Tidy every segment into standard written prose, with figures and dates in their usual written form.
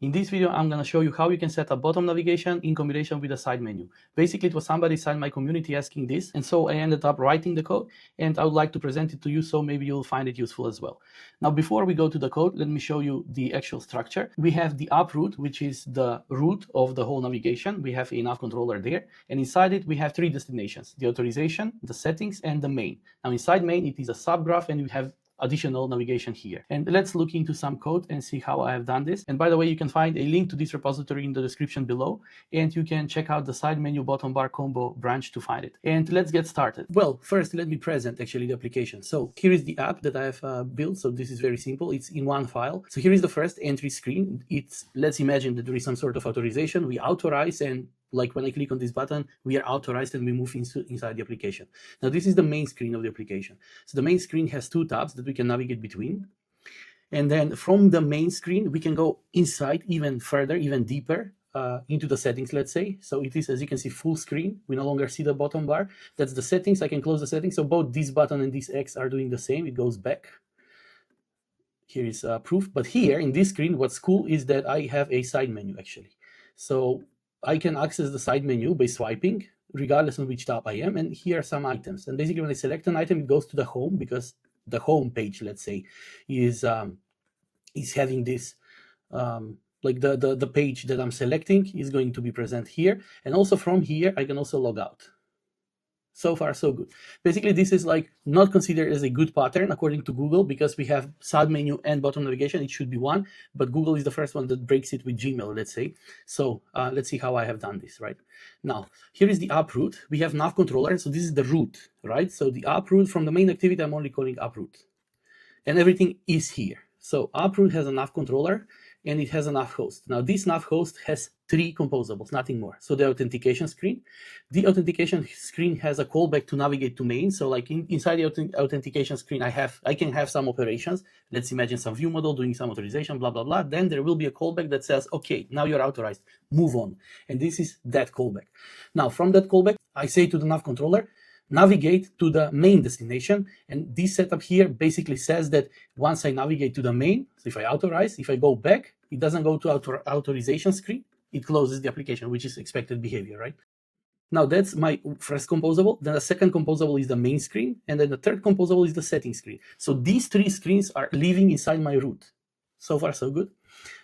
In this video, I'm going to show you how you can set up bottom navigation in combination with a side menu. Basically, it was somebody inside my community asking this, and so I ended up writing the code, and I would like to present it to you, so maybe you'll find it useful as well. Now, before we go to the code, let me show you the actual structure. We have the up root, which is the root of the whole navigation. We have a nav controller there, and inside it, we have three destinations: the authorization, the settings, and the main. Now, inside main, it is a subgraph, and we have additional navigation here. And let's look into some code and see how I have done this. And by the way, you can find a link to this repository in the description below, and you can check out the side menu bottom bar combo branch to find it. And let's get started. Well, first let me present actually the application. So here is the app that I have built. So this is very simple. It's in one file. So here is the first entry screen. Let's imagine that there is some sort of authorization. We authorize, and like when I click on this button, we are authorized and we move inside the application. Now this is the main screen of the application. So the main screen has two tabs that we can navigate between. And then from the main screen, we can go inside even further, even deeper into the settings, let's say. So it is, as you can see, full screen. We no longer see the bottom bar. That's the settings. I can close the settings. So both this button and this X are doing the same. It goes back. Here is proof. But here in this screen, what's cool is that I have a side menu actually. So I can access the side menu by swiping, regardless of which tab I am, and here are some items. And basically, when I select an item, it goes to the home, because the home page, let's say, is having this, like the page that I'm selecting is going to be present here. And also from here, I can also log out. So far, so good. Basically, this is like not considered as a good pattern according to Google, because we have side menu and bottom navigation. It should be one, but Google is the first one that breaks it with Gmail, let's say. So let's see how I have done this, right? Now, here is the up root. We have nav controller. So this is the root, right? So the up root from the main activity, I'm only calling up root. And everything is here. So up root has a nav controller, and it has a nav host. Now this nav host has three composables, nothing more. So the authentication screen. The authentication screen has a callback to navigate to main. So like inside the authentication screen, I can have some operations. Let's imagine some view model doing some authorization, blah, blah, blah. Then there will be a callback that says, okay, now you're authorized, move on. And this is that callback. Now from that callback, I say to the nav controller, navigate to the main destination. And this setup here basically says that once I navigate to the main, so if I authorize, if I go back, it doesn't go to authorization screen. It closes the application, which is expected behavior, right? Now that's my first composable. Then the second composable is the main screen. And then the third composable is the setting screen. So these three screens are living inside my root. So far, so good.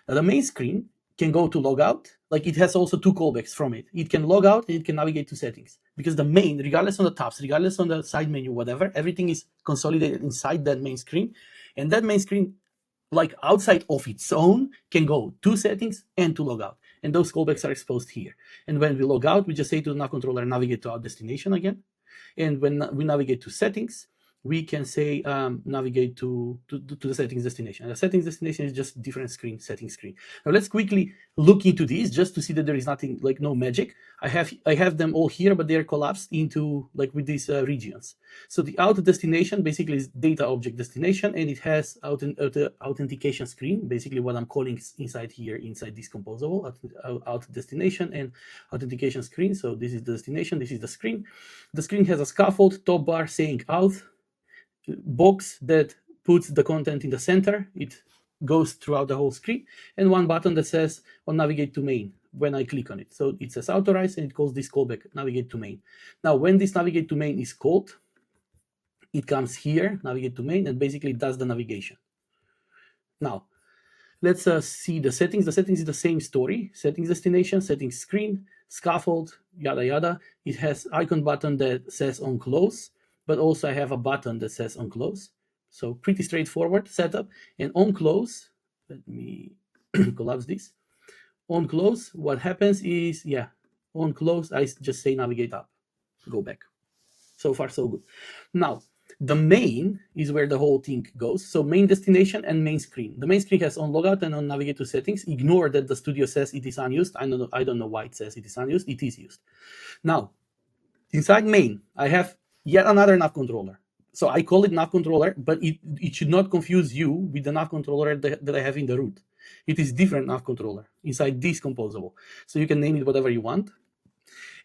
Now the main screen can go to logout. Like it has also two callbacks from it. It can log out and it can navigate to settings, because the main, regardless on the tabs, regardless on the side menu, whatever, everything is consolidated inside that main screen. And that main screen, like outside of its own, can go to settings and to logout. And those callbacks are exposed here. And when we log out, we just say to the nav controller, navigate to our destination again. And when we navigate to settings, we can say navigate to the settings destination. The settings destination is just different screen, settings screen. Now let's quickly look into these just to see that there is nothing, like no magic. I have them all here, but they are collapsed into like with these regions. So the out destination basically is data object destination, and it has authentication screen, basically what I'm calling inside here, inside this composable, out destination and authentication screen. So this is the destination, this is the screen. The screen has a scaffold, top bar saying out, box that puts the content in the center. It goes throughout the whole screen, and one button that says on navigate to main when I click on it. So it says authorize, and it calls this callback navigate to main. Now when this navigate to main is called, it comes here, navigate to main, and basically does the navigation. Now let's see the settings. The settings is the same story: settings destination, settings screen, scaffold, yada yada. It has icon button that says on close, but also I have a button that says on close. So pretty straightforward setup. And on close, let me collapse this. On close, what happens is, yeah, on close, I just say navigate up, go back. So far, so good. Now, the main is where the whole thing goes. So main destination and main screen. The main screen has on logout and on navigate to settings. Ignore that the studio says it is unused. I don't know why it says it is unused. It is used. Now, inside main, I have yet another nav controller. So I call it nav controller, but it should not confuse you with the nav controller that I have in the root. It is different nav controller inside this composable. So you can name it whatever you want.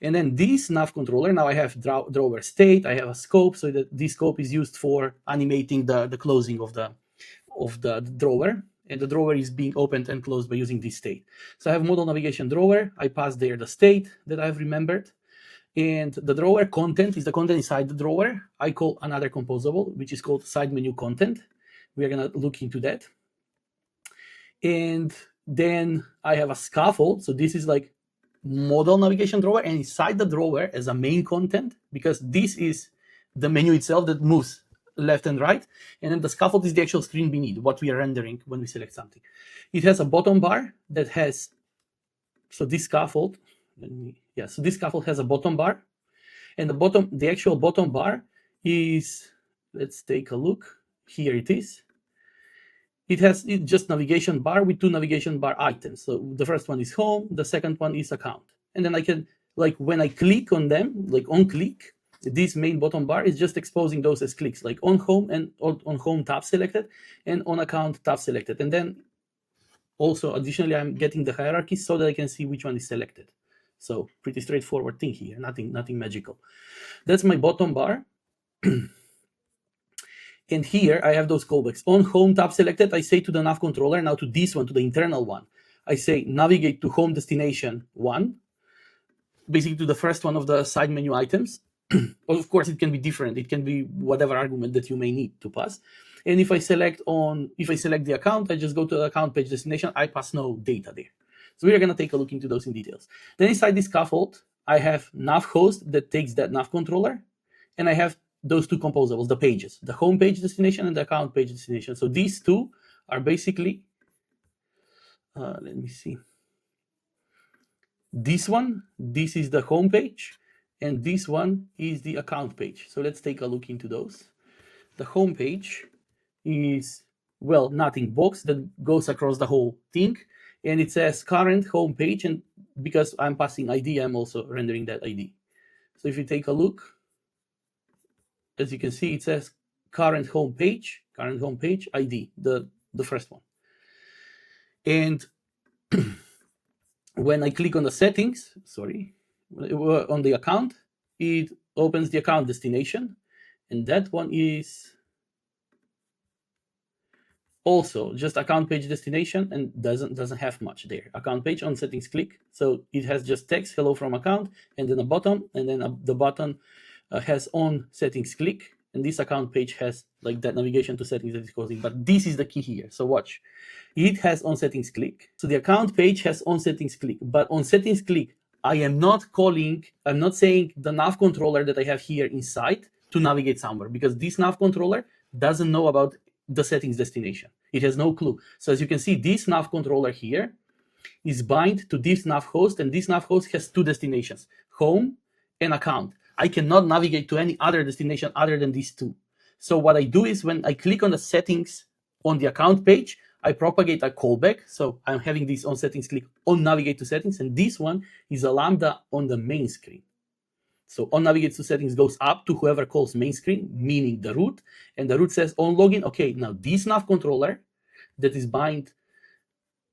And then this nav controller, now I have drawer state, I have a scope, so that this scope is used for animating the closing of the drawer. and the drawer is being opened and closed by using this state. So I have model navigation drawer. I pass there the state that I've remembered. And the drawer content is the content inside the drawer. I call another composable, which is called side menu content. We are going to look into that. And then I have a scaffold. So this is like model navigation drawer, and inside the drawer as a main content, because this is the menu itself that moves left and right, and then the scaffold is the actual screen beneath, what we are rendering when we select something. It has a bottom bar that has, so this scaffold, so this scaffold has a bottom bar, and the actual bottom bar is, let's take a look, here it is. It has just navigation bar with two navigation bar items. So the first one is home, the second one is account. And then I can, like when I click on them, like on click, this main bottom bar is just exposing those as clicks, like on home and on home tab selected and on account tab selected. And then also additionally, I'm getting the hierarchy so that I can see which one is selected. So pretty straightforward thing here, nothing magical. That's my bottom bar. And here I have those callbacks. On home tab selected, I say to the nav controller, now to this one, to the internal one, I say navigate to home destination 1, basically to the first one of the side menu items. Of course, it can be different. It can be whatever argument that you may need to pass. And if I select the account, I just go to the account page destination. I pass no data there. So we're going to take a look into those in details. Then inside this scaffold, I have nav host that takes that nav controller, and I have those two composables, the pages, the home page destination and the account page destination. So these two are basically, let me see. This is the home page, and this one is the account page. So let's take a look into those. The home page is, well, nothing, box that goes across the whole thing, and it says current home page, and because I'm passing ID, I'm also rendering that ID. So if you take a look, as you can see, it says current home page ID, the first one. And when I click on the settings, on the account, it opens the account destination, and that one is also just account page destination and doesn't have much there. Account page on settings click, so it has just text hello from account, and then a button, and then the button has on settings click, and this account page has like that navigation to settings that is causing. But this is the key here. So watch, it has on settings click. So the account page has on settings click, but on settings click, I'm not saying the nav controller that I have here inside to navigate somewhere, because this nav controller doesn't know about the settings destination. It has no clue. So as you can see, this nav controller here is bind to this nav host, and this nav host has two destinations, home and account. I cannot navigate to any other destination other than these two. So what I do is when I click on the settings on the account page, I propagate a callback. So I'm having this on settings click on navigate to settings, and this one is a lambda on the main screen. So on navigate to settings goes up to whoever calls main screen, meaning the root, and the root says on login. Okay, now this nav controller that is bind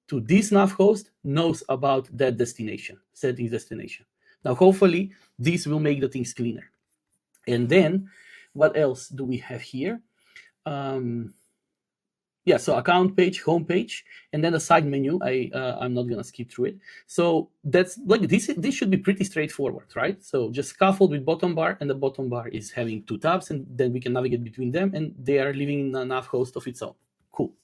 to this nav host knows about that destination, settings destination. Now, hopefully, this will make the things cleaner. And then, what else do we have here? So account page, home page, and then the side menu. I'm not gonna skip through it. So that's like this should be pretty straightforward, right? So just scaffold with bottom bar, and the bottom bar is having two tabs, and then we can navigate between them, and they are living in a nav host of its own. Cool.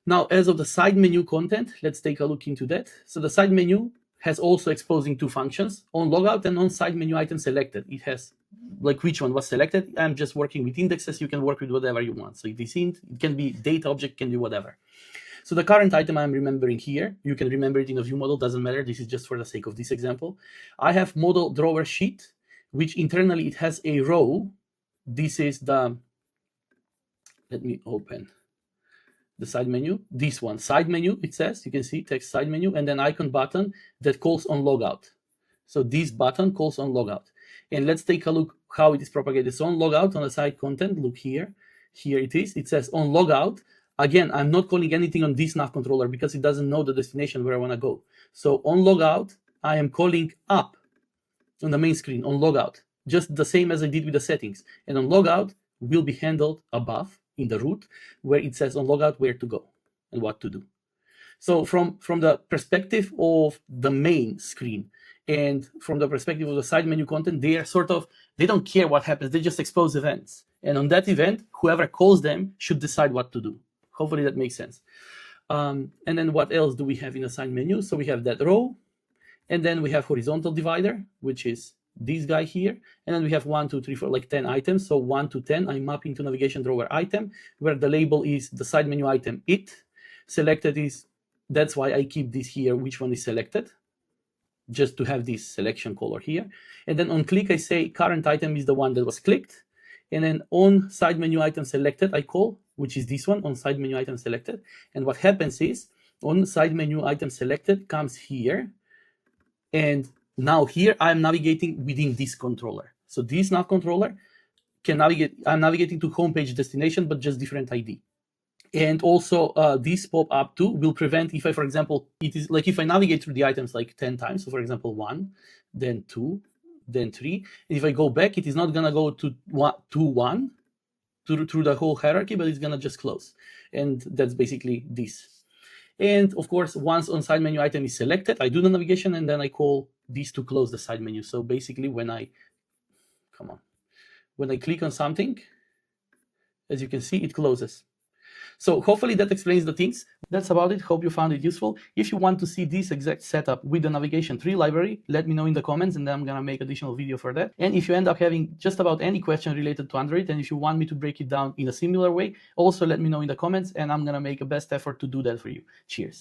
Now, as of the side menu content, let's take a look into that. So the side menu has also exposing two functions, on logout and on side menu item selected. It has like which one was selected. I'm just working with indexes. You can work with whatever you want. So it is int, it can be data object, can be whatever. So the current item I'm remembering here, you can remember it in a view model, doesn't matter. This is just for the sake of this example. I have model drawer sheet, which internally it has a row. This is the, let me open the side menu, this one, side menu, it says, you can see text side menu, and then icon button that calls on logout. So this button calls on logout. And let's take a look how it is propagated. So on logout, on the side content, look here. Here it is. It says on logout. Again, I'm not calling anything on this nav controller because it doesn't know the destination where I want to go. So on logout, I am calling up on the main screen on logout, just the same as I did with the settings. And on logout will be handled above in the root where it says on logout where to go. and what to do. So from the perspective of the main screen and from the perspective of the side menu content, they don't care what happens. They just expose events. And on that event, whoever calls them should decide what to do. Hopefully that makes sense. And then what else do we have in the side menu? So we have that row, and then we have horizontal divider, which is this guy here. And then we have 1, 2, 3, 4, like 10 items. So 1 to 10, I'm mapping to navigation drawer item, where the label is the side menu item it. Selected is, that's why I keep this here, which one is selected, just to have this selection color here. And then on click, I say current item is the one that was clicked. And then on side menu item selected, I call, which is this one, on side menu item selected. And what happens is, on side menu item selected comes here. And now here I'm navigating within this controller. So this nav controller can navigate, I'm navigating to homepage destination, but just different ID. And also this pop-up too will prevent if I, for example, it is like if I navigate through the items like 10 times, so for example, 1, then 2, then 3, and if I go back, it is not gonna go to 1 through the whole hierarchy, but it's gonna just close. And that's basically this. And of course, once on side menu item is selected, I do the navigation and then I call this to close the side menu. So basically when I click on something, as you can see, it closes. So hopefully that explains the things. That's about it. Hope you found it useful. If you want to see this exact setup with the navigation tree library, let me know in the comments and then I'm gonna make additional video for that. And if you end up having just about any question related to Android, and if you want me to break it down in a similar way, also let me know in the comments and I'm gonna make a best effort to do that for you. Cheers.